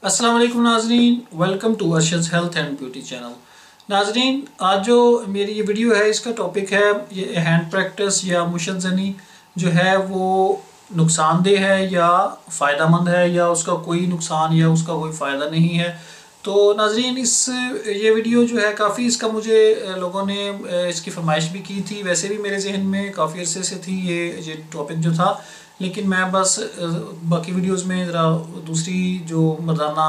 अस्सलाम वालेकुम नाजरीन, welcome to Arshad health and beauty channel. नाजरीन, आज जो मेरी ये वीडियो है इसका टॉपिक है ये हैंड प्रैक्टिस या मुशज़नी जो है वो नुकसानदेह है या फ़ायदा मंद है या उसका कोई नुकसान या उसका कोई फ़ायदा नहीं है। तो नाजरीन, ये वीडियो जो है काफ़ी इसका मुझे लोगों ने इसकी फरमाइश भी की थी। वैसे भी मेरे जहन में काफ़ी अरसे से थी ये टॉपिक जो था, लेकिन मैं बस बाकी वीडियोस में ज़रा दूसरी जो मर्दाना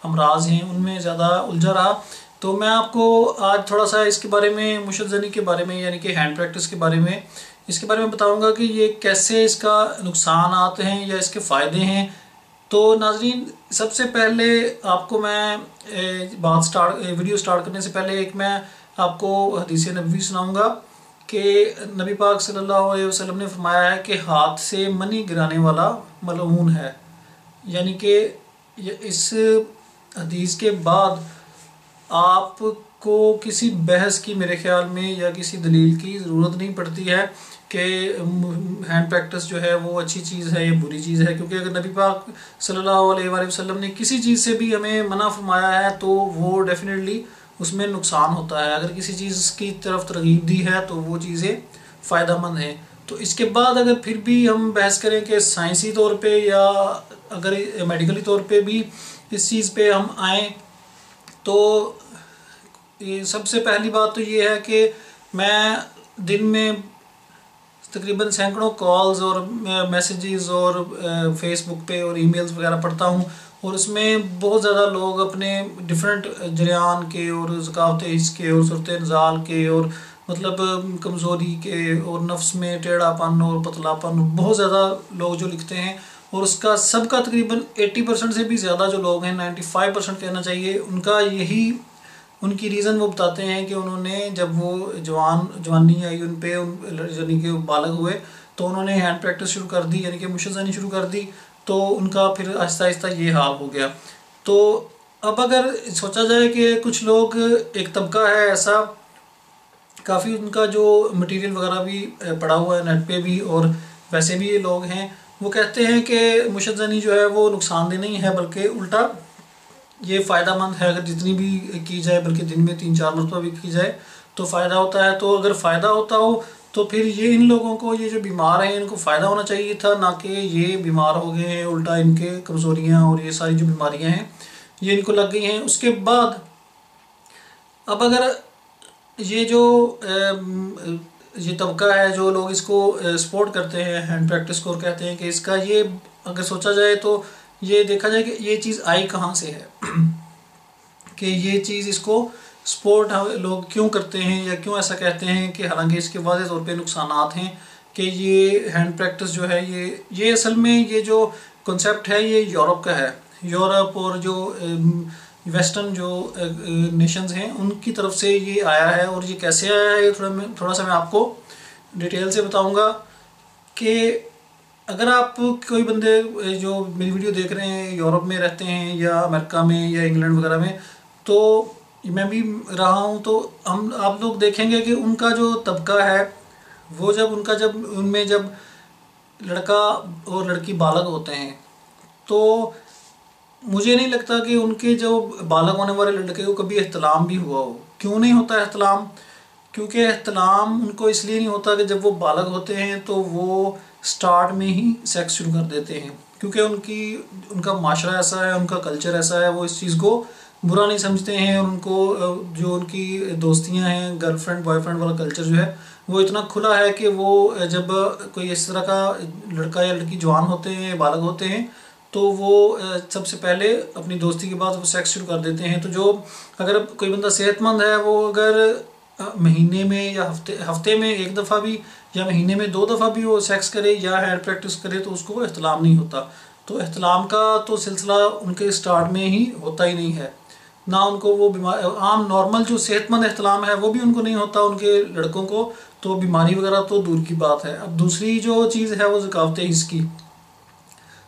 अमराज हैं उनमें ज़्यादा उलझा रहा। तो मैं आपको आज थोड़ा सा इसके बारे में, मुशज़नी के बारे में यानी कि हैंड प्रैक्टिस के बारे में, इसके बारे में बताऊंगा कि ये कैसे इसका नुकसान आते हैं या इसके फ़ायदे हैं। तो नाजरीन, सबसे पहले आपको मैं वीडियो स्टार्ट करने से पहले एक मैं आपको हदीस नबवी सुनाऊंगा कि नबी पाक सल्लल्लाहु अलैहि वसल्लम ने फरमाया है कि हाथ से मनी गिराने वाला मलऊन है। यानी कि इस हदीस के बाद आपको किसी बहस की, मेरे ख्याल में, या किसी दलील की ज़रूरत नहीं पड़ती है कि हैंड प्रैक्टिस जो है वो अच्छी चीज़ है या बुरी चीज़ है। क्योंकि अगर नबी पाक सल्लल्लाहु अलैहि वसल्लम ने किसी चीज़ से भी हमें मना फरमाया है तो वो डेफिनेटली उसमें नुकसान होता है। अगर किसी चीज़ की तरफ तरगीब दी है तो वो चीज़ें फ़ायदेमंद हैं। तो इसके बाद अगर फिर भी हम बहस करें कि साइंसी तौर पे या अगर मेडिकली तौर पे भी इस चीज़ पे हम आएँ, तो ये सबसे पहली बात तो ये है कि मैं दिन में तकरीबन सैकड़ों कॉल्स और मैसेजेस और फेसबुक पे और ईमेल्स वगैरह पढ़ता हूँ, और उसमें बहुत ज़्यादा लोग अपने डिफरेंट जरियान के और ज़कावत हिस्स के और सूरत नज़ाल के और मतलब कमज़ोरी के और नफ्स में टेढ़ापन और पतलापन, बहुत ज़्यादा लोग जो लिखते हैं, और उसका सबका तकरीबन 80% से भी ज़्यादा जो लोग हैं, 95% कहना चाहिए, उनका यही उनकी रीज़न वो बताते हैं कि उन्होंने जब वो जवानी आई उन पे, यानी कि बालग हुए, तो उन्होंने हैंड प्रैक्टिस शुरू कर दी, यानी कि मुशज़नी शुरू कर दी, तो उनका फिर आहिस्ता आहिस्ता ये हाल हो गया। तो अब अगर सोचा जाए कि कुछ लोग, एक तबका है ऐसा, काफ़ी उनका जो मटेरियल वगैरह भी पड़ा हुआ है नेट पे भी, और वैसे भी ये लोग हैं, वो कहते हैं कि मुशज़नी जो है वो नुकसानदेह नहीं है, बल्कि उल्टा ये फ़ायदा मंद है। अगर जितनी भी की जाए, बल्कि दिन में 3-4 मरतबा भी की जाए तो फ़ायदा होता है। तो अगर फ़ायदा होता हो तो फिर ये इन लोगों को, ये जो बीमार हैं, इनको फ़ायदा होना चाहिए था, ना कि ये बीमार हो गए हैं, उल्टा इनके कमज़ोरियाँ और ये सारी जो बीमारियाँ हैं ये इनको लग गई हैं। उसके बाद अब अगर ये जो ये तबका है जो लोग इसको सपोर्ट करते हैं हैंड प्रैक्टिस को, और कहते हैं कि इसका ये, अगर सोचा जाए तो ये देखा जाए कि ये चीज़ आई कहाँ से है कि ये चीज़, इसको सपोर्ट लोग क्यों करते हैं या क्यों ऐसा कहते हैं, कि हालांकि इसके वाज़ेह तौर पे नुकसानात हैं कि ये हैंड प्रैक्टिस जो है ये असल में ये जो कॉन्सेप्ट है ये यूरोप का है। यूरोप और जो वेस्टर्न जो नेशंस हैं उनकी तरफ से ये आया है। और ये कैसे आया है ये थोड़ा सा मैं आपको डिटेल से बताऊंगा कि अगर आप कोई बंदे जो मेरी वीडियो देख रहे हैं यूरोप में रहते हैं या अमेरिका में या इंग्लैंड वगैरह में, तो मैं भी रहा हूँ, तो आप लोग देखेंगे कि उनका जो तबका है वो जब उनमें जब लड़का और लड़की बालग होते हैं, तो मुझे नहीं लगता कि उनके जो बालग होने वाले लड़के को कभी एहतलाम भी हुआ हो। क्यों नहीं होता एहतलाम? क्योंकि एहतलाम उनको इसलिए नहीं होता कि जब वो बालग होते हैं तो वो स्टार्ट में ही सेक्स शुरू कर देते हैं, क्योंकि उनका माशरा ऐसा है, उनका कल्चर ऐसा है, वो इस चीज़ को बुरा नहीं समझते हैं। और उनको जो उनकी दोस्तियां हैं, गर्लफ्रेंड बॉयफ्रेंड वाला कल्चर जो है वो इतना खुला है कि वो जब कोई इस तरह का लड़का या लड़की जवान होते हैं, बालग होते हैं, तो वो सबसे पहले अपनी दोस्ती के बाद वो सेक्स शुरू कर देते हैं। तो जो अगर कोई बंदा सेहतमंद है, वो अगर महीने में या हफ्ते में एक दफ़ा भी या महीने में 2 दफ़ा भी वो सेक्स करे या हैंड प्रैक्टिस करे तो उसको एहतलाम नहीं होता। तो एहतलाम का तो सिलसिला उनके स्टार्ट में ही होता ही नहीं है, ना उनको वो बीमार, आम नॉर्मल जो सेहतमंद एहतलाम है वो भी उनको नहीं होता उनके लड़कों को, तो बीमारी वगैरह तो दूर की बात है। अब दूसरी जो चीज़ है वो ज़कावत हिस्स की,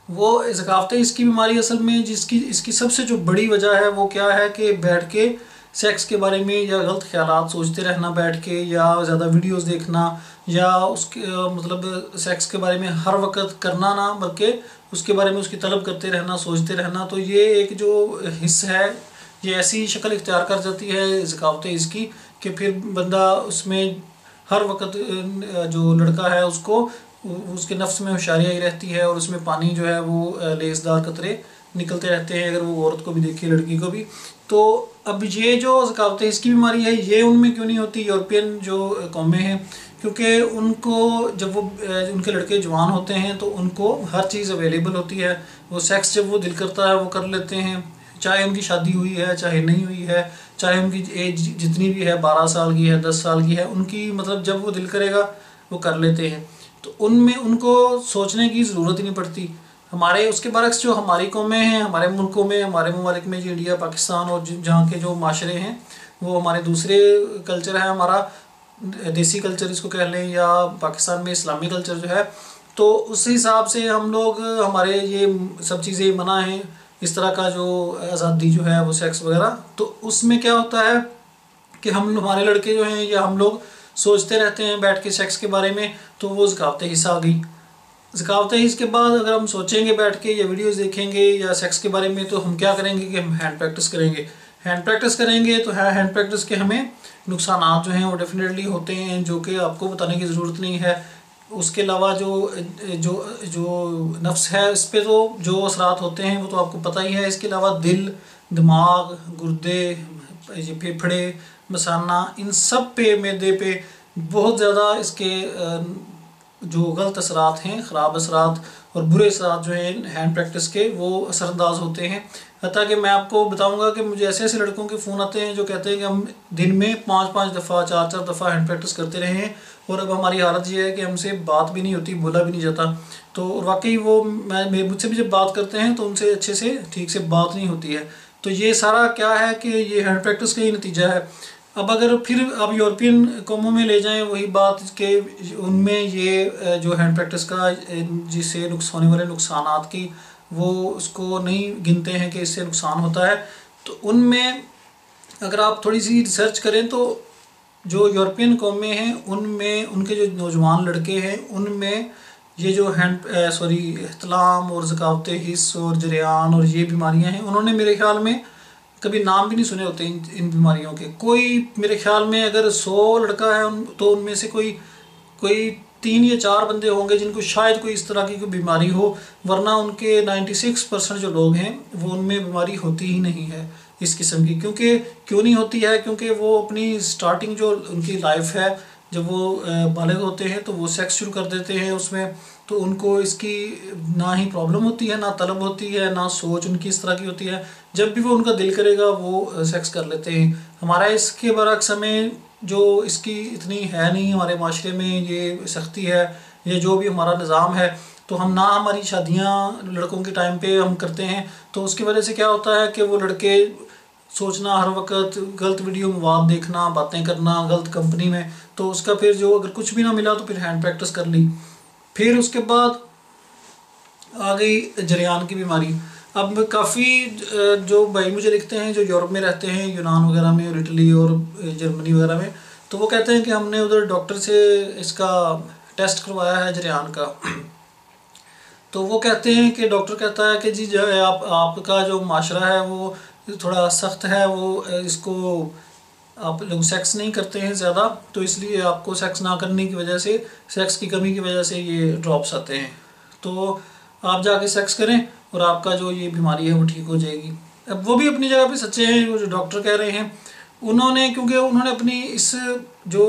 वो ज़कावत हिस्स की बीमारी असल में जिसकी इसकी सबसे जो बड़ी वजह है वो क्या है कि बैठ के सेक्स के बारे में या गलत ख्यालात सोचते रहना बैठ के, या ज़्यादा वीडियोस देखना, या उसके मतलब सेक्स के बारे में हर वक्त करना ना, बल्कि उसके बारे में उसकी तलब करते रहना, सोचते रहना, तो ये एक जो हिस्सा है ये ऐसी शक्ल इख्तियार कर जाती है ज़कावत इसकी कि फिर बंदा उसमें हर वक्त जो लड़का है उसको उसके नफ्स में होशियारी आई रहती है और उसमें पानी जो है वो लेसदार कतरे निकलते रहते हैं, अगर वो औरत को भी देखे लड़की को भी। तो अब ये जो ज़कावत इसकी बीमारी है ये उनमें क्यों नहीं होती, यूरोपियन जो कौमें हैं, क्योंकि उनको जब वो उनके लड़के जवान होते हैं तो उनको हर चीज़ अवेलेबल होती है, वो सेक्स जब वो दिल करता है वो कर लेते हैं, चाहे उनकी शादी हुई है चाहे नहीं हुई है, चाहे उनकी एज जितनी भी है 12 साल की है 10 साल की है, उनकी मतलब जब वो दिल करेगा वो कर लेते हैं। तो उनमें उनको सोचने की ज़रूरत ही नहीं पड़ती। हमारे उसके बरक्स जो हमारी कौमें हैं, हमारे मुल्कों में, हमारे ममालिक में, जो इंडिया पाकिस्तान और जहाँ के जो माशरे हैं वो हमारे दूसरे कल्चर है, हमारा देसी कल्चर इसको कह लें, या पाकिस्तान में इस्लामी कल्चर जो है, तो उस हिसाब से हम लोग हमारे ये सब चीज़ें मना हैं, इस तरह का जो आज़ादी जो है वो सेक्स वगैरह। तो उसमें क्या होता है कि हम हमारे लड़के जो हैं या हम लोग सोचते रहते हैं बैठ के सेक्स के बारे में, तो वो ज़कावत हिस्सा आ गई। ज़कावत इसके बाद अगर हम सोचेंगे बैठ के या वीडियोस देखेंगे या सेक्स के बारे में, तो हम क्या करेंगे कि हम हैंड प्रैक्टिस करेंगे। हैंड प्रैक्टिस करेंगे तो हैंड प्रैक्टिस के हमें नुकसान जो हैं वो डेफिनेटली होते हैं, जो कि आपको बताने की ज़रूरत नहीं है। उसके अलावा जो जो जो नफ्स है इस पे तो जो असरात होते हैं वो तो आपको पता ही है। इसके अलावा दिल, दिमाग, गुर्दे, ये फेफड़े, मसाना, इन सब पे, मैदे पे बहुत ज़्यादा इसके जो गलत असरात हैं, ख़राब असरात और बुरे असरात जो हैं हैंड प्रैक्टिस के, वो असरअंदाज होते हैं। हत्ता कि मैं आपको बताऊंगा कि मुझे ऐसे ऐसे लड़कों के फ़ोन आते हैं जो कहते हैं कि हम दिन में 5-5 दफ़ा 4-4 दफ़ा हैंड प्रैक्टिस करते रहे हैं और अब हमारी हालत ये है कि हमसे बात भी नहीं होती, बोला भी नहीं जाता। तो वाकई वो मैं मुझसे भी जब बात करते हैं तो उनसे अच्छे से ठीक से बात नहीं होती है। तो ये सारा क्या है कि ये हैंड प्रैक्टिस का ही नतीजा है। अब अगर फिर आप यूरोपियन कौमों में ले जाएं वही बात कि उनमें ये जो हैंड प्रैक्टिस का जिससे होने वाले नुकसानात की वो उसको नहीं गिनते हैं कि इससे नुकसान होता है। तो उनमें अगर आप थोड़ी सी रिसर्च करें तो जो यूरोपियन कौमें हैं उनमें उनके जो नौजवान लड़के हैं उनमें ये जो इहतलाम और ज़कावत हिस्स और जरियान और ये बीमारियां हैं, उन्होंने मेरे ख्याल में कभी नाम भी नहीं सुने होते इन बीमारियों के। कोई मेरे ख्याल में अगर 100 लड़का है तो उनमें से कोई कोई 3 या 4 बंदे होंगे जिनको शायद कोई इस तरह की कोई बीमारी हो, वरना उनके 96% जो लोग हैं वो उनमें बीमारी होती ही नहीं है इस किस्म की। क्योंकि क्यों नहीं होती है? क्योंकि वो अपनी स्टार्टिंग जो उनकी लाइफ है, जब वो बालिग होते हैं तो वो सेक्स शुरू कर देते हैं उसमें, तो उनको इसकी ना ही प्रॉब्लम होती है, ना तलब होती है, ना सोच उनकी इस तरह की होती है। जब भी वो उनका दिल करेगा वो सेक्स कर लेते हैं। हमारा इसके बरक्स हमें जो इसकी इतनी है नहीं, हमारे माशरे में ये सख्ती है, ये जो भी हमारा निज़ाम है, तो हम ना हमारी शादियाँ लड़कों के टाइम पे हम करते हैं। तो उसकी वजह से क्या होता है कि वो लड़के सोचना हर वक्त गलत वीडियो मवाद देखना, बातें करना गलत कंपनी में, तो उसका फिर जो अगर कुछ भी ना मिला तो फिर हैंड प्रैक्टिस कर ली। फिर उसके बाद आ गई जरियान की बीमारी। अब काफ़ी जो भाई मुझे लिखते हैं जो यूरोप में रहते हैं, यूनान वगैरह में और इटली और जर्मनी वगैरह में, तो वो कहते हैं कि हमने उधर डॉक्टर से इसका टेस्ट करवाया है जरियान का। तो वो कहते हैं कि डॉक्टर कहता है कि जी जो है आपका जो माशरा है वो थोड़ा सख्त है, वो इसको आप लोग सेक्स नहीं करते हैं ज़्यादा, तो इसलिए आपको सेक्स ना करने की वजह से, सेक्स की कमी की वजह से ये ड्रॉप्स आते हैं। तो आप जाके सेक्स करें और आपका जो ये बीमारी है वो ठीक हो जाएगी। अब वो भी अपनी जगह पे सच्चे हैं, वो जो डॉक्टर कह रहे हैं उन्होंने, क्योंकि उन्होंने अपनी इस जो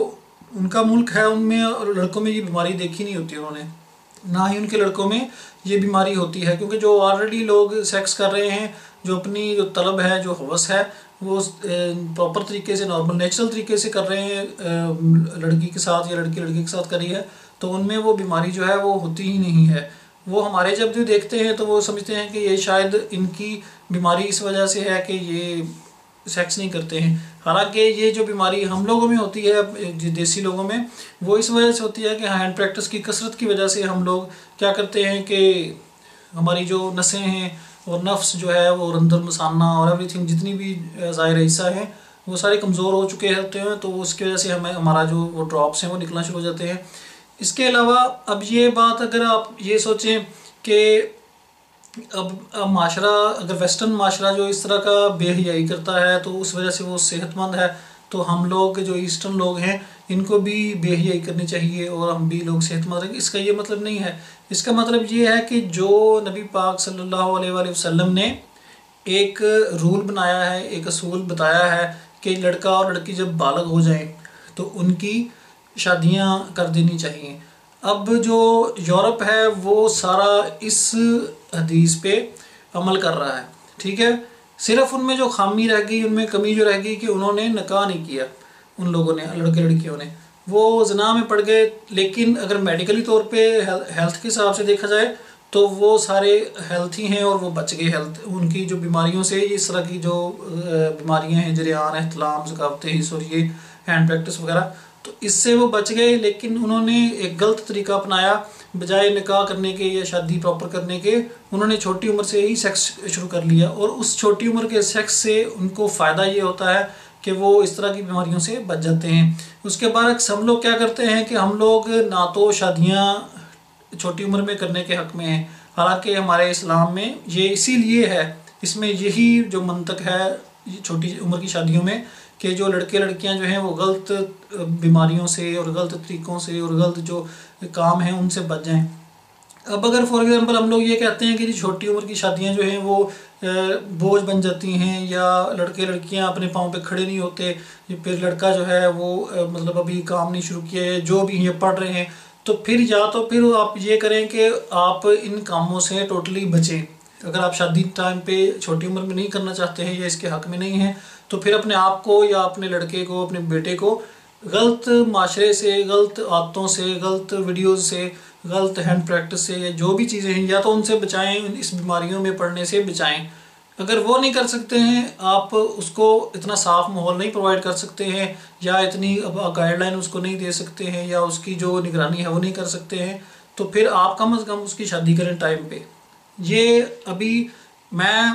उनका मुल्क है उनमें और लड़कों में ये बीमारी देखी नहीं होती उन्होंने, ना ही उनके लड़कों में ये बीमारी होती है। क्योंकि जो ऑलरेडी लोग सेक्स कर रहे हैं, जो अपनी जो तलब है, जो हवस है, वो प्रॉपर तरीके से, नॉर्मल नेचुरल तरीके से कर रहे हैं लड़की के साथ या लड़की लड़के के साथ कर रही है, तो उनमें वो बीमारी जो है वो होती ही नहीं है। वो हमारे जब भी देखते हैं तो वो समझते हैं कि ये शायद इनकी बीमारी इस वजह से है कि ये सेक्स नहीं करते हैं। हालांकि ये जो बीमारी हम लोगों में होती है, देसी लोगों में, वो इस वजह से होती है कि हैंड प्रैक्टिस की कसरत की वजह से हम लोग क्या करते हैं कि हमारी जो नसें हैं और नफ्स जो है वो अंदर मसाना और एवरीथिंग जितनी भी ज़ाहिर हिस्सा है वो सारे कमज़ोर हो चुके होते हैं, तो उसकी वजह से हमें हमारा जो वो ड्रॉप्स हैं वो निकलना शुरू हो जाते हैं। इसके अलावा अब ये बात अगर आप ये सोचें कि अब माशरा, अगर वेस्टर्न माशरा जो इस तरह का बेहयाई करता है तो उस वजह से वो सेहतमंद है, तो हम लोग जो ईस्टर्न लोग हैं इनको भी बेहयाई करनी चाहिए और हम भी लोग सेहतमंद रहेंगे। इसका ये मतलब नहीं है। इसका मतलब ये है कि जो नबी पाक सल्लल्लाहु अलैहि वसल्लम ने एक रूल बनाया है, एक असूल बताया है कि लड़का और लड़की जब बालग हो जाएं तो उनकी शादियां कर देनी चाहिए। अब जो यूरोप है वो सारा इस हदीस पे अमल कर रहा है, ठीक है। सिर्फ उनमें जो खामी रह गई, उनमें कमी जो रह गई कि उन्होंने निकाह नहीं किया, उन लोगों ने, लड़के लड़कियों ने, वो ज़िना में पड़ गए। लेकिन अगर मेडिकली तौर पे हेल्थ के हिसाब से देखा जाए तो वो सारे हेल्थी हैं और वो बच गए हेल्थ उनकी जो बीमारियों से। इस तरह की जो बीमारियां हैं, जरियान, एहतलाम, ज़कावत हिस्स और ये हैंड प्रैक्टिस वगैरह, तो इससे वो बच गए। लेकिन उन्होंने एक गलत तरीका अपनाया, बजाय निकाह करने के या शादी प्रॉपर करने के उन्होंने छोटी उम्र से ही सेक्स शुरू कर लिया। और उस छोटी उम्र के सेक्स से उनको फ़ायदा ये होता है कि वो इस तरह की बीमारियों से बच जाते हैं। उसके बाद हम लोग क्या करते हैं कि हम लोग ना तो शादियाँ छोटी उम्र में करने के हक़ में हैं, हालांकि हमारे इस्लाम में ये इसीलिए है, इसमें यही जो मंतक है छोटी उम्र की शादियों में, कि जो लड़के लड़कियां जो हैं वो गलत बीमारियों से और गलत तरीक़ों से और गलत जो काम हैं उनसे बच जाएं। अब अगर फॉर एग्जांपल हम लोग ये कहते हैं कि छोटी उम्र की शादियां जो हैं वो बोझ बन जाती हैं, या लड़के लड़कियां अपने पाँव पे खड़े नहीं होते, फिर लड़का जो है वो मतलब अभी काम नहीं शुरू किया है, जो भी ये पढ़ रहे हैं, तो फिर या तो फिर आप ये करें कि आप इन कामों से टोटली बचें। अगर आप शादी टाइम पे छोटी उम्र में नहीं करना चाहते हैं या इसके हक़ में नहीं हैं, तो फिर अपने आप को या अपने लड़के को, अपने बेटे को गलत माशरे से, गलत आदतों से, गलत वीडियोज़ से, गलत हैंड प्रैक्टिस से, जो भी चीज़ें हैं, या तो उनसे बचाएं, इस बीमारियों में पड़ने से बचाएं। अगर वो नहीं कर सकते हैं, आप उसको इतना साफ माहौल नहीं प्रोवाइड कर सकते हैं, या इतनी गाइडलाइन उसको नहीं दे सकते हैं, या उसकी जो निगरानी है वो नहीं कर सकते हैं, तो फिर आप कम से कम उसकी शादी करें टाइम पे। ये अभी मैं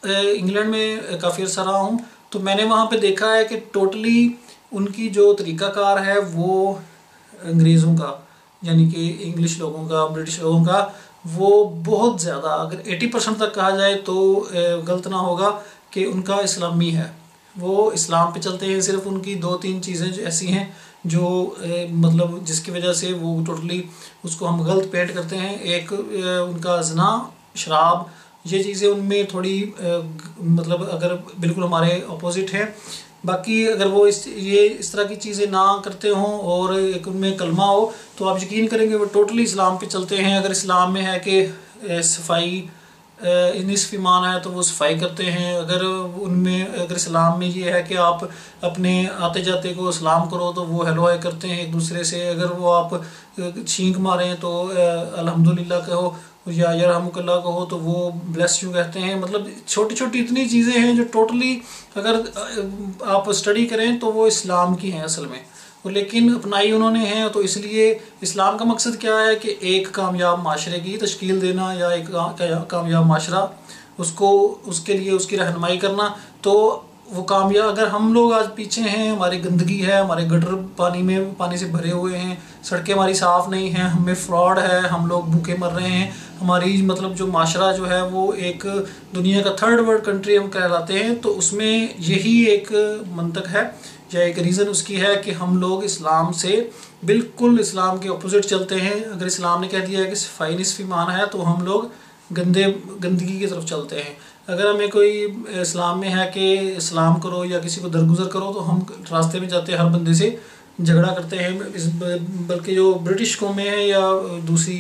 इंग्लैंड में काफ़ी अर्सा रहा हूँ, तो मैंने वहाँ पे देखा है कि टोटली उनकी जो तरीक़ाकार है वो अंग्रेज़ों का, यानी कि इंग्लिश लोगों का, ब्रिटिश लोगों का, वो बहुत ज़्यादा, अगर 80% तक कहा जाए तो गलत ना होगा, कि उनका इस्लामी है। वो इस्लाम पे चलते हैं। सिर्फ उनकी 2-3 चीज़ें जो ऐसी हैं जो मतलब जिसकी वजह से वो टोटली उसको हम गलत पेंट करते हैं। एक उनका ज़िना, शराब, ये चीज़ें उनमें थोड़ी मतलब अगर बिल्कुल हमारे अपोजिट है। बाकी अगर वो इस तरह की चीज़ें ना करते हों और एक उनमें कलमा हो, तो आप यकीन करेंगे वो टोटली इस्लाम पे चलते हैं। अगर इस्लाम में है कि सफाई निस्फ़ ईमान है तो वो सफाई करते हैं। अगर उनमें, अगर इस्लाम में ये है कि आप अपने आते जाते को सलाम करो तो वो हेलो हाय करते हैं एक दूसरे से। अगर वो आप छींक मारें तो अल्हम्दुलिल्लाह कहो, या यरहमुकल्लाह कहो तो वो ब्लेस यू कहते हैं। मतलब छोटी छोटी इतनी चीज़ें हैं जो टोटली अगर आप स्टडी करें तो वो इस्लाम की हैं असल में, लेकिन अपनाई उन्होंने हैं। तो इसलिए इस्लाम का मकसद क्या है कि एक कामयाब माशरे की तश्कील देना, या एक कामयाब माशरा उसको, उसके लिए उसकी रहनुमाई करना। तो वो कामयाब, अगर हम लोग आज पीछे हैं, हमारी गंदगी है, हमारे गटर पानी से भरे हुए हैं, सड़कें हमारी साफ़ नहीं हैं, हमें फ्रॉड है, हम लोग भूखे मर रहे हैं, हमारी मतलब जो माशरा जो है वो एक दुनिया का 3rd वर्ल्ड कंट्री हम कहलाते हैं, तो उसमें यही एक मंतक है या एक रीज़न उसकी है कि हम लोग इस्लाम से बिल्कुल इस्लाम के अपोजिट चलते हैं। अगर इस्लाम ने कह दिया है कि सफाई निस्फ़ ईमान है तो हम लोग गंदगी की तरफ चलते हैं। अगर हमें कोई इस्लाम में है कि इस्लाम करो या किसी को दरगुजर करो तो हम रास्ते में जाते हैं हर बंदे से झगड़ा करते हैं। बल्कि जो ब्रिटिश कौमें हैं या दूसरी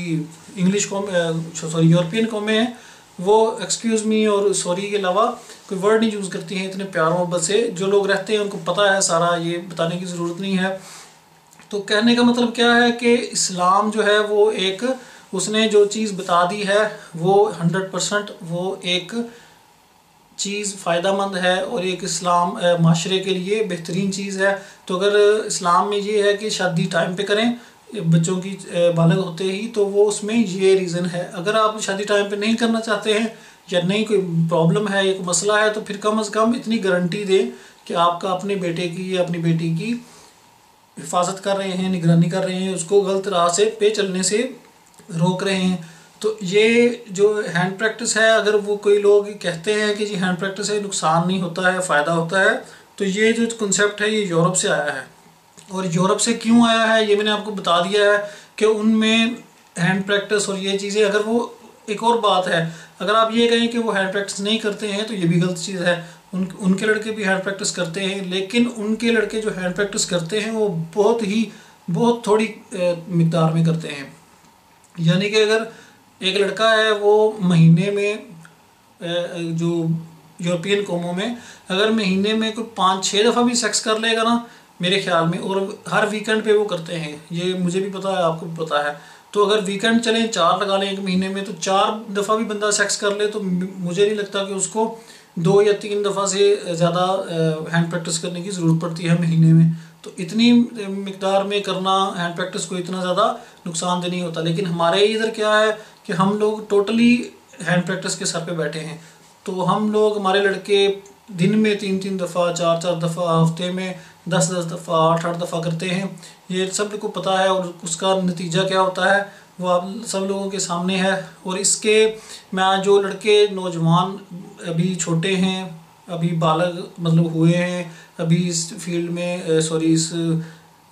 इंग्लिश कौम, सॉरी यूरोपियन कौमें हैं, वो एक्सक्यूज़ मी और सॉरी के अलावा कोई वर्ड नहीं यूज़ करती हैं इतने प्यार मोहब्बत से। जो लोग रहते हैं उनको पता है सारा, ये बताने की ज़रूरत नहीं है। तो कहने का मतलब क्या है कि इस्लाम जो है वो एक, उसने जो चीज़ बता दी है वो 100% वो एक चीज़ फ़ायदामंद है और एक इस्लाम माशरे के लिए बेहतरीन चीज़ है। तो अगर इस्लाम में ये है कि शादी टाइम पे करें बच्चों की बालग होते ही, तो वो उसमें ये रीज़न है। अगर आप शादी टाइम पे नहीं करना चाहते हैं या नहीं कोई प्रॉब्लम है, एक मसला है, तो फिर कम से कम इतनी गारंटी दें कि आपका अपने बेटे की या अपनी बेटी की हिफाजत कर रहे हैं, निगरानी कर रहे हैं, उसको गलत राह से पे चलने से रोक रहे हैं। तो ये जो हैंड प्रैक्टिस है, अगर वो कोई लोग कहते हैं कि जी हैंड प्रैक्टिस से नुकसान नहीं होता है, फ़ायदा होता है, तो ये जो कॉन्सेप्ट है ये यूरोप से आया है। और यूरोप से क्यों आया है ये मैंने आपको बता दिया है कि उनमें हैंड प्रैक्टिस और ये चीज़ें, अगर वो एक और बात है, अगर आप ये कहें कि वो हैंड प्रैक्टिस नहीं करते हैं तो ये भी गलत चीज़ है। उनके लड़के भी हैंड प्रैक्टिस करते हैं, लेकिन उनके लड़के जो हैंड प्रैक्टिस करते हैं वो बहुत थोड़ी मिकदार में करते हैं। यानी कि अगर एक लड़का है वो महीने में जो यूरोपियन कौमों में अगर महीने में कोई 5-6 दफ़ा भी सेक्स कर लेगा ना मेरे ख्याल में, और हर वीकेंड पे वो करते हैं, ये मुझे भी पता है, आपको भी पता है। तो अगर वीकेंड चलें 4 लगा लें एक महीने में, तो 4 दफ़ा भी बंदा सेक्स कर ले तो मुझे नहीं लगता कि उसको 2 या 3 दफ़ा से ज़्यादा हैंड प्रैक्टिस करने की ज़रूरत पड़ती है महीने में। तो इतनी मिकदार में करना हैंड प्रैक्टिस को इतना ज़्यादा नुकसानदेह नहीं होता। लेकिन हमारे इधर क्या है कि हम लोग टोटली हैंड प्रैक्टिस के सर पे बैठे हैं। तो हम लोग, हमारे लड़के दिन में 3-3 दफ़ा, 4-4 दफ़ा, हफ्ते में 10-10 दफ़ा, 8-8 दफ़ा करते हैं। ये सब को पता है, और उसका नतीजा क्या होता है वो आप सब लोगों के सामने है। और इसके मैं जो लड़के नौजवान अभी छोटे हैं, अभी बालग मतलब हुए हैं, अभी इस फील्ड में इस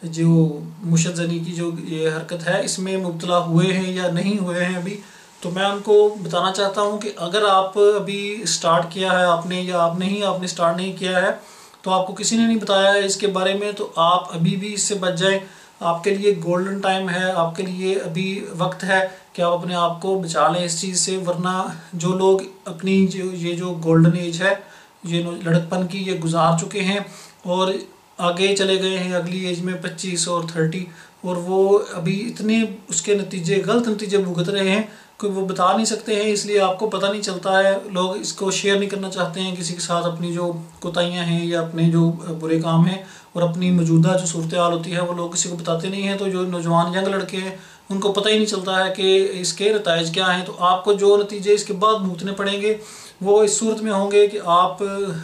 जो मुशज़्ज़नी की जो ये हरकत है इसमें मुब्तला हुए हैं या नहीं हुए हैं अभी, तो मैं उनको बताना चाहता हूँ कि अगर आप अभी स्टार्ट किया है आपने, या आपने स्टार्ट नहीं किया है, तो आपको किसी ने नहीं बताया है इसके बारे में, तो आप अभी भी इससे बच जाएं। आपके लिए गोल्डन टाइम है, आपके लिए अभी वक्त है कि आप अपने आप को बचा लें इस चीज़ से। वरना जो लोग अपनी ये जो गोल्डन एज है, ये लड़कपन की, ये गुजार चुके हैं और आगे चले गए हैं अगली एज में 25 और 30, और वो अभी इतने उसके नतीजे, गलत नतीजे भुगत रहे हैं कि वो बता नहीं सकते हैं, इसलिए आपको पता नहीं चलता है। लोग इसको शेयर नहीं करना चाहते हैं किसी के साथ, अपनी जो कोताहियाँ हैं या अपने जो बुरे काम हैं और अपनी मौजूदा जो सूरत हाल होती है वो लोग किसी को बताते नहीं हैं। तो जो नौजवान यंग लड़के हैं उनको पता ही नहीं चलता है कि इसके नताइज क्या हैं। तो आपको जो नतीजे इसके बाद भुगतने पड़ेंगे वो इस सूरत में होंगे कि आप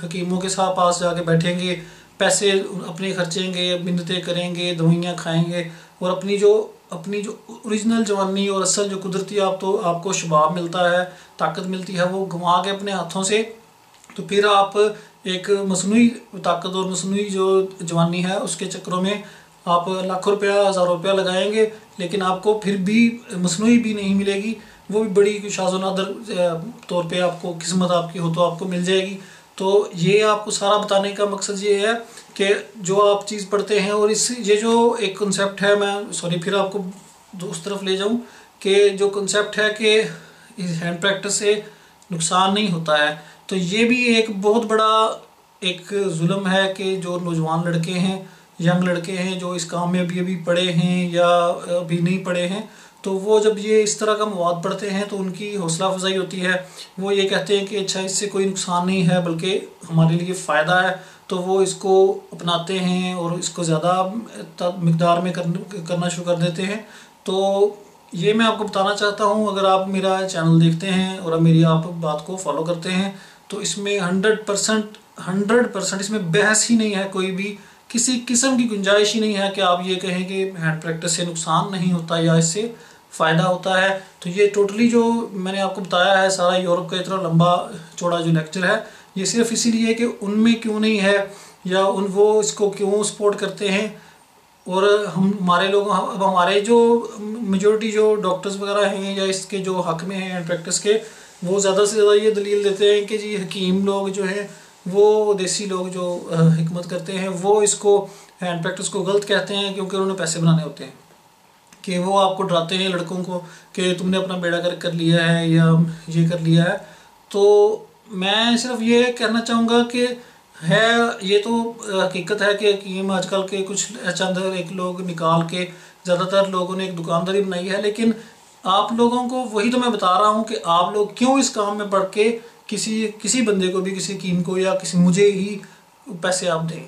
हकीमों के साथ पास जाके बैठेंगे, पैसे अपने खर्चेंगे, मिन्नतें करेंगे, दवाइयाँ खाएंगे, और अपनी जो ओरिजिनल जवानी और असल जो कुदरती आपको शबाब मिलता है, ताकत मिलती है, वो गंवा के अपने हाथों से, तो फिर आप एक मसनूई ताकत और मसनूई जो जवानी है उसके चक्करों में आप लाखों रुपया, हज़ारों रुपया लगाएंगे, लेकिन आपको फिर भी मसनूई भी नहीं मिलेगी, वो भी बड़ी शाज़ो नादर तौर पे आपको, किस्मत आपकी हो तो आपको मिल जाएगी। तो ये आपको सारा बताने का मकसद ये है कि जो आप चीज़ पढ़ते हैं, और ये जो एक कॉन्सेप्ट है, मैं फिर आपको उस तरफ ले जाऊं कि जो कॉन्सेप्ट है कि इस हैंड प्रैक्टिस से नुकसान नहीं होता है, तो ये भी एक बहुत बड़ा एक जुल्म है कि जो नौजवान लड़के हैं, यंग लड़के हैं, जो इस काम में अभी पढ़े हैं या अभी नहीं पढ़े हैं, तो वो जब ये इस तरह का मवाद पढ़ते हैं तो उनकी हौसला अफजाई होती है। वो ये कहते हैं कि अच्छा, इससे कोई नुकसान नहीं है बल्कि हमारे लिए फ़ायदा है, तो वो इसको अपनाते हैं और इसको ज़्यादा मिकदार में करना शुरू कर देते हैं। तो ये मैं आपको बताना चाहता हूँ, अगर आप मेरा चैनल देखते हैं और मेरी आप बात को फॉलो करते हैं तो इसमें 100% इसमें बहस ही नहीं है, कोई भी किसी किस्म की गुंजाइश ही नहीं है कि आप ये कहें कि हैंड प्रैक्टिस से नुकसान नहीं होता या इससे फ़ायदा होता है। तो ये टोटली जो मैंने आपको बताया है सारा यूरोप का इतना लंबा चौड़ा जो लेक्चर है, ये सिर्फ इसीलिए कि उनमें क्यों नहीं है या वो इसको क्यों सपोर्ट करते हैं। और हमारे लोग, अब हमारे जो मेजोरिटी जो डॉक्टर्स वगैरह हैं या इसके जो हक में हैं हैंड प्रैक्टिस के, वो ज़्यादा से ज़्यादा ये दलील देते हैं कि जी हकीम लोग जो हैं, वो देसी लोग जो हिकमत करते हैं, वो इसको हैंड प्रैक्टिस को गलत कहते हैं क्योंकि उन्होंने पैसे बनाने होते हैं, कि वो आपको डराते हैं लड़कों को कि तुमने अपना बेड़ा गर्क कर लिया है या ये कर लिया है। तो मैं सिर्फ ये कहना चाहूँगा कि है, ये तो हकीकत है कि हकीम आजकल के कुछ चंद एक लोग निकाल के, ज़्यादातर लोगों ने एक दुकानदारी बनाई है, लेकिन आप लोगों को वही तो मैं बता रहा हूँ कि आप लोग क्यों इस काम में पढ़ के किसी बंदे को भी, किसी हकीम को या मुझे ही पैसे आप दें,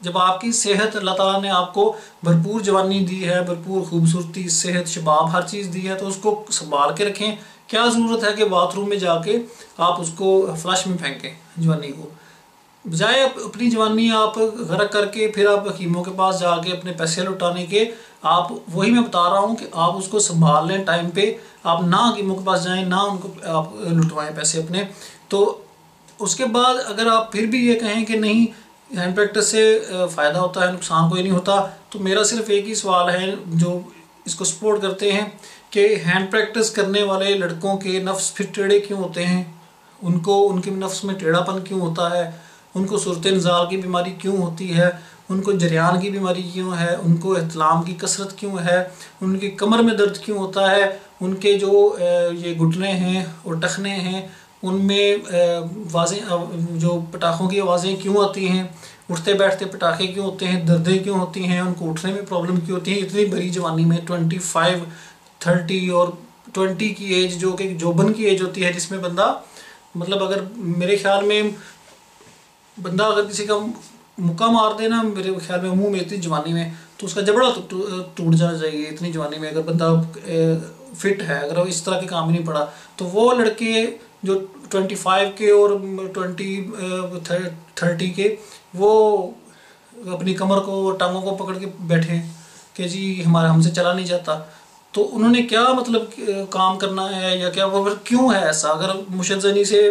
जब आपकी सेहत अल्लाह ताला ने आपको भरपूर जवानी दी है, भरपूर खूबसूरती, सेहत, शबाब, हर चीज़ दी है, तो उसको संभाल के रखें। क्या ज़रूरत है कि बाथरूम में जाके आप उसको फ्लश में फेंकें जवानी को। बजाय अपनी जवानी आप गर्क करके फिर आप हकीमों के पास जाके अपने पैसे लुटाने के, आप वही मैं बता रहा हूँ कि आप उसको संभाल लें टाइम पे। आप ना हकीमों के पास जाएं, ना उनको आप लुटवाएं पैसे अपने। तो उसके बाद अगर आप फिर भी ये कहें कि नहीं हैंड प्रैक्टिस से फ़ायदा होता है, नुकसान कोई नहीं होता, तो मेरा सिर्फ एक ही सवाल है जो इसको सपोर्ट करते हैं कि हैंड प्रैक्टिस करने वाले लड़कों के नफ्स फिर टेढ़े क्यों होते हैं, उनको उनके नफ्स में टेढ़ापन क्यों होता है, उनको सूरत नज़ार की बीमारी क्यों होती है, उनको जरियान की बीमारी क्यों है, उनको एहतलाम की कसरत क्यों है, उनकी कमर में दर्द क्यों होता है, उनके जो ये घुटने हैं और टखने हैं उनमें आवाज़ें जो पटाखों की आवाज़ें क्यों आती हैं, उठते बैठते पटाखे क्यों होते हैं, दर्दें क्यों होती हैं, उनको उठने में प्रॉब्लम क्यों होती है इतनी बड़ी जवानी में 25, 30 और 20 की एज जो कि जोबन की एज होती है, जिसमें बंदा मतलब अगर मेरे ख्याल में बंदा अगर किसी का मुक्का मार देना मेरे ख्याल में मुंह में इतनी जवानी में, तो उसका जबड़ा टूट जाना चाहिए इतनी जवानी में। अगर बंदा फिट है, अगर वो इस तरह के काम ही नहीं पड़ा, तो वो लड़के जो 25 के और 30 के वो अपनी कमर को टांगों को पकड़ के बैठे कि जी हमारा हमसे चला नहीं जाता, तो उन्होंने क्या मतलब काम करना है या क्या, वो क्यों है ऐसा? अगर मुशज़्ज़नी से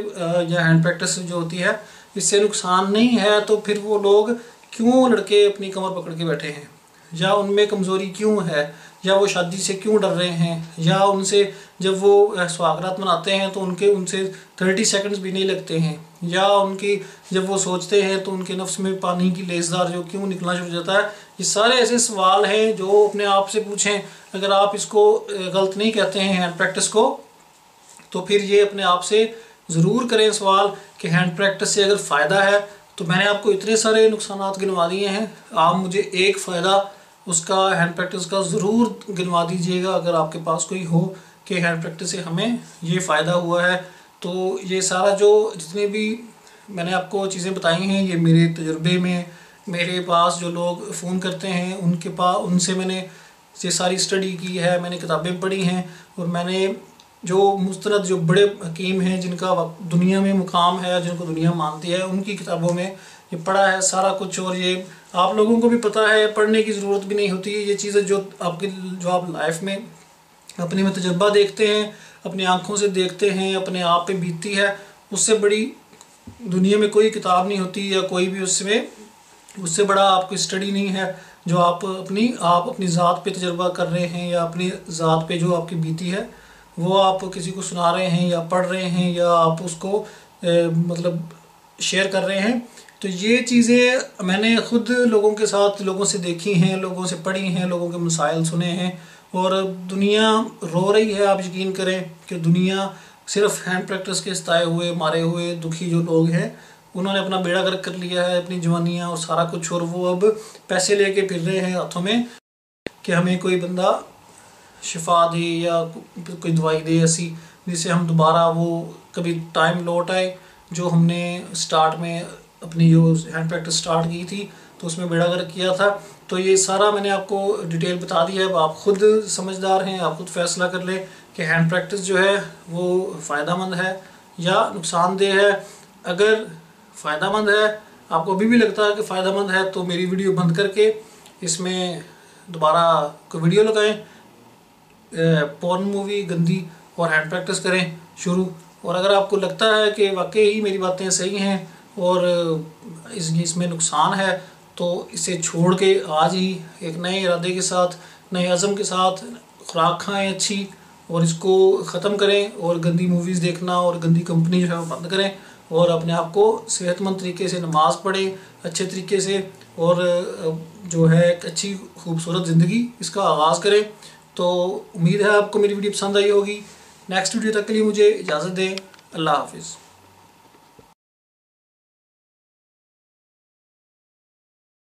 या हैंड प्रैक्टिस जो होती है इससे नुकसान नहीं है, तो फिर वो लोग क्यों लड़के अपनी कमर पकड़ के बैठे हैं, या उनमें कमज़ोरी क्यों है, या वो शादी से क्यों डर रहे हैं, या उनसे जब वो सुहागरात मनाते हैं तो उनसे 30 सेकंड्स भी नहीं लगते हैं, या उनकी जब वो सोचते हैं तो उनके नफ्स में पानी की लेसदार जो क्यों निकलना शुरू हो जाता है। ये सारे ऐसे सवाल हैं जो अपने आप से पूछें। अगर आप इसको गलत नहीं कहते हैं हैंड प्रैक्टिस को, तो फिर ये अपने आप से ज़रूर करें सवाल कि हैंड प्रैक्टिस से अगर फ़ायदा है, तो मैंने आपको इतने सारे नुकसानात गिनवा दिए हैं, आप मुझे एक फ़ायदा उसका हैंड प्रैक्टिस का ज़रूर गिनवा दीजिएगा अगर आपके पास कोई हो कि हैंड प्रैक्टिस से हमें ये फ़ायदा हुआ है। तो ये सारा जो जितने भी मैंने आपको चीज़ें बताई हैं ये मेरे तजुर्बे में, मेरे पास जो लोग फ़ोन करते हैं उनके पास उनसे मैंने ये सारी स्टडी की है, मैंने किताबें पढ़ी हैं, और मैंने जो मुस्तनद जो बड़े हकीम हैं जिनका दुनिया में मुकाम है, जिनको दुनिया मानती है, उनकी किताबों में ये पढ़ा है सारा कुछ। और ये आप लोगों को भी पता है, पढ़ने की ज़रूरत भी नहीं होती है। ये चीज़ें जो आप लाइफ में अपने में तजुर्बा देखते हैं, अपनी आंखों से देखते हैं, अपने आप पे बीतती है, उससे बड़ी दुनिया में कोई किताब नहीं होती या कोई भी उससे बड़ा आपकी स्टडी नहीं है जो आप अपनी ज़ात पे तजुर्बा कर रहे हैं, या अपनी ज़ात पे जो आपकी बीती है वो आप किसी को सुना रहे हैं या पढ़ रहे हैं या आप उसको मतलब शेयर कर रहे हैं। तो ये चीज़ें मैंने ख़ुद लोगों से देखी हैं, लोगों से पढ़ी हैं, लोगों के मसाइल सुने हैं, और दुनिया रो रही है। आप यकीन करें कि दुनिया सिर्फ हैंड प्रैक्टिस के सताए हुए, मारे हुए, दुखी जो लोग हैं उन्होंने अपना बेड़ा गर्क कर लिया है, अपनी जवानियाँ और सारा कुछ, और वो अब पैसे लेके फिर रहे हैं हाथों में कि हमें कोई बंदा शिफा दे या कोई दवाई दे ऐसी जिससे हम दोबारा वो कभी टाइम लौट आए जो हमने स्टार्ट में अपनी जो हैंड प्रैक्टिस स्टार्ट की थी तो उसमें बेड़ा गर्क किया था। तो ये सारा मैंने आपको डिटेल बता दी है। अब आप ख़ुद समझदार हैं, आप खुद फैसला कर लें कि हैंड प्रैक्टिस जो है वो फ़ायदेमंद है या नुकसानदेह है। अगर फ़ायदेमंद है, आपको अभी भी लगता है कि फ़ायदेमंद है, तो मेरी वीडियो बंद करके इसमें दोबारा कोई वीडियो लगाएं, पॉर्न मूवी गंदी, और हैंड प्रैक्टिस करें शुरू। और अगर आपको लगता है कि वाकई ही मेरी बातें सही हैं और इसमें नुकसान है, तो इसे छोड़ के आज ही एक नए इरादे के साथ, नए अज़म के साथ खुराक खाएं अच्छी, और इसको ख़त्म करें, और गंदी मूवीज़ देखना और गंदी कंपनी जो है वो बंद करें, और अपने आप को सेहतमंद तरीके से नमाज़ पढ़ें अच्छे तरीके से, और जो है एक अच्छी खूबसूरत ज़िंदगी इसका आगाज़ करें। तो उम्मीद है आपको मेरी वीडियो पसंद आई होगी। नेक्स्ट वीडियो तक के लिए मुझे इजाज़त दें। अल्लाह हाफिज़।